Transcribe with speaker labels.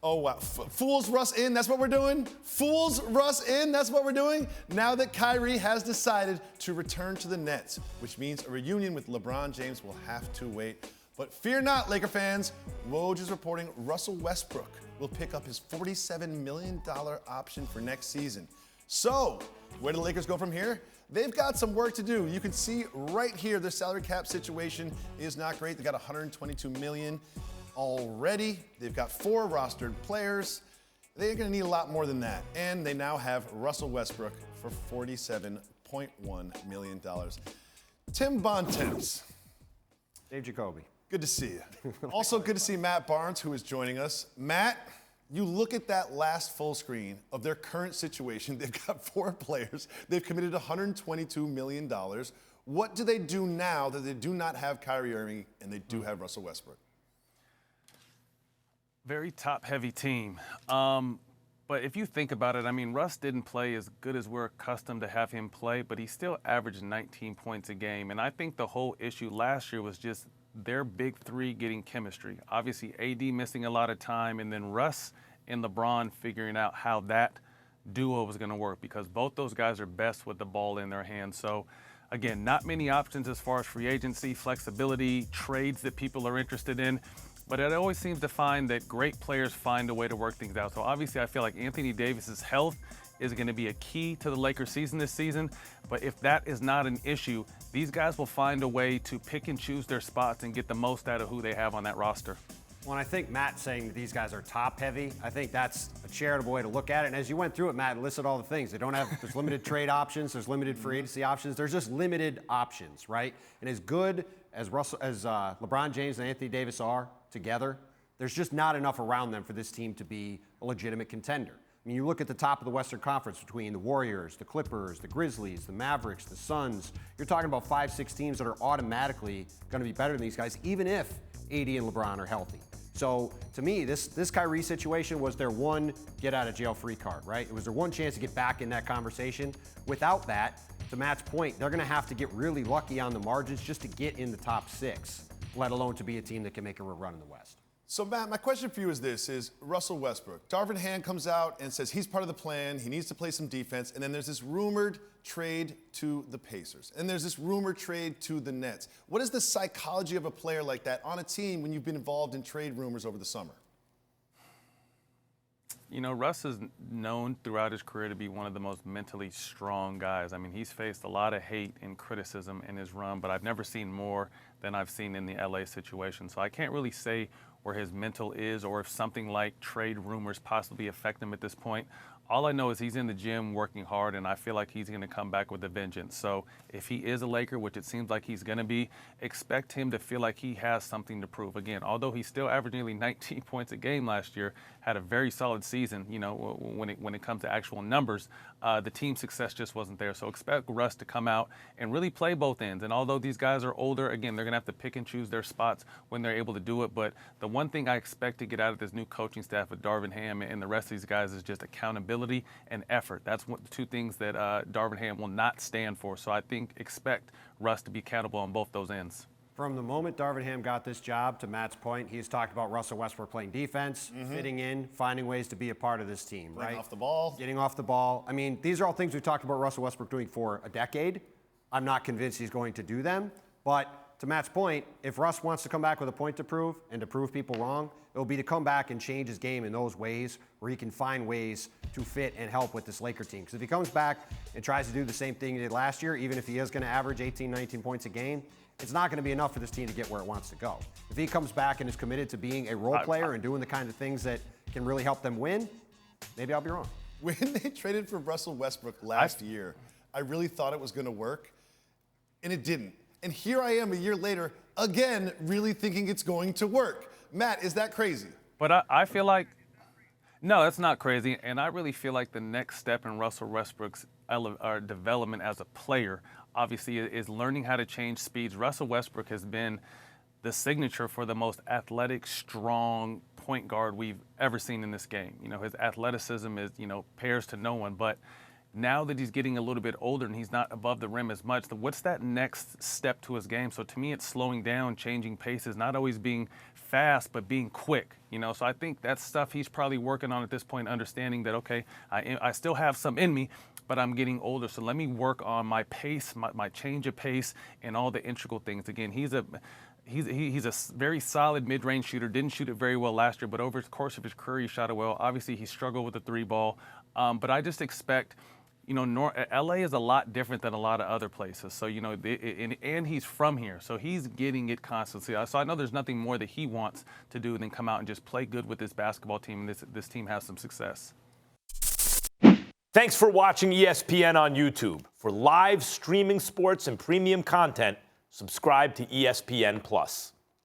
Speaker 1: Oh, wow. Fools Russ in, that's what we're doing? Fools Russ in, that's what we're doing? Now that Kyrie has decided to return to the Nets, which means a reunion with LeBron James will have to wait. But fear not, Laker fans. Woj is reporting Russell Westbrook will pick up his $47 million option for next season. So, where do the Lakers go from here? They've got some work to do. You can see right here their salary cap situation is not great. They got $122 million already. They've got 4 rostered players. They're going to need a lot more than that. And they now have Russell Westbrook for $47.1 million. Tim Bontemps.
Speaker 2: David Jacoby.
Speaker 1: Good to see you. Also good to see Matt Barnes, who is joining us. Matt, you look at that last full screen of their current situation. They've got 4 players. They've committed $122 million. What do they do now that they do not have Kyrie Irving and they do have Russell Westbrook?
Speaker 3: Very top-heavy team. But if you think about it, I mean, Russ didn't play as good as we're accustomed to have him play, but he still averaged 19 points a game. And I think the whole issue last year was just their big 3 getting chemistry. Obviously, AD missing a lot of time, and then Russ and LeBron figuring out how that duo was going to work, because both those guys are best with the ball in their hands. So, again, not many options as far as free agency, flexibility, trades that people are interested in. But it always seems to find that great players find a way to work things out. So obviously I feel like Anthony Davis's health is going to be a key to the Lakers season this season. But if that is not an issue, these guys will find a way to pick and choose their spots and get the most out of who they have on that roster.
Speaker 2: When I think Matt's saying that these guys are top heavy, I think that's a charitable way to look at it. And as you went through it, Matt listed all the things. They don't have, there's limited trade options, there's limited free agency options, there's just limited options, right? And as good as LeBron James and Anthony Davis are together, there's just not enough around them for this team to be a legitimate contender. I mean, you look at the top of the Western Conference between the Warriors, the Clippers, the Grizzlies, the Mavericks, the Suns. You're talking about 5-6 teams that are automatically going to be better than these guys, even if AD and LeBron are healthy. So to me, this Kyrie situation was their one get-out-of-jail-free card, right? It was their one chance to get back in that conversation. Without that, to Matt's point, they're going to have to get really lucky on the margins just to get in the top 6, let alone to be a team that can make a run in the West.
Speaker 1: So, Matt, my question for you is Russell Westbrook. Darvin Ham comes out and says he's part of the plan. He needs to play some defense. And then there's this rumored trade to the Pacers. And there's this rumored trade to the Nets. What is the psychology of a player like that on a team when you've been involved in trade rumors over the summer?
Speaker 3: You know, Russ is known throughout his career to be one of the most mentally strong guys. I mean, he's faced a lot of hate and criticism in his run, but I've never seen more than I've seen in the LA situation. So I can't really say where his mental is or if something like trade rumors possibly affect him at this point. All I know is he's in the gym working hard, and I feel like he's going to come back with a vengeance. So if he is a Laker, which it seems like he's going to be, expect him to feel like he has something to prove. Again, although he still averaged nearly 19 points a game last year, had a very solid season, you know, when it comes to actual numbers, the team success just wasn't there. So expect Russ to come out and really play both ends. And although these guys are older, again, they're going to have to pick and choose their spots when they're able to do it. But the one thing I expect to get out of this new coaching staff with Darvin Ham and the rest of these guys is just accountability and effort. That's the 2 things that Darvin Ham will not stand for. So I think expect Russ to be accountable on both those ends.
Speaker 2: From the moment Darvin Ham got this job, to Matt's point, he's talked about Russell Westbrook playing defense, fitting in, finding ways to be a part of this team, right? Getting off the ball. I mean, these are all things we've talked about Russell Westbrook doing for a decade. I'm not convinced he's going to do them. But to Matt's point, if Russ wants to come back with a point to prove and to prove people wrong, it'll be to come back and change his game in those ways where he can find ways to fit and help with this Laker team. Because if he comes back and tries to do the same thing he did last year, even if he is going to average 18, 19 points a game, it's not going to be enough for this team to get where it wants to go. If he comes back and is committed to being a role player and doing the kind of things that can really help them win, maybe I'll be wrong.
Speaker 1: When they traded for Russell Westbrook last year, I really thought it was going to work, and it didn't. And here I am a year later, again, really thinking it's going to work. Matt, is that crazy?
Speaker 3: But I feel like, no, that's not crazy. And I really feel like the next step in Russell Westbrook's development as a player, obviously, is learning how to change speeds. Russell Westbrook has been the signature for the most athletic, strong point guard we've ever seen in this game. You know, his athleticism is, pairs to no one. But now that he's getting a little bit older and he's not above the rim as much, what's that next step to his game? So to me, it's slowing down, changing paces, not always being fast, but being quick, you know? So I think that's stuff he's probably working on at this point, understanding that, okay, I still have some in me, but I'm getting older, so let me work on my pace, my change of pace, and all the integral things. Again, he's a very solid mid-range shooter. Didn't shoot it very well last year, but over the course of his career, he shot it well. Obviously, he struggled with the 3-ball, but I just expect, you know, LA is a lot different than a lot of other places. So, you know, and he's from here, so he's getting it constantly. So I know there's nothing more that he wants to do than come out and just play good with this basketball team, and this team has some success.
Speaker 4: Thanks for watching ESPN on YouTube. For live streaming sports and premium content, subscribe to ESPN+.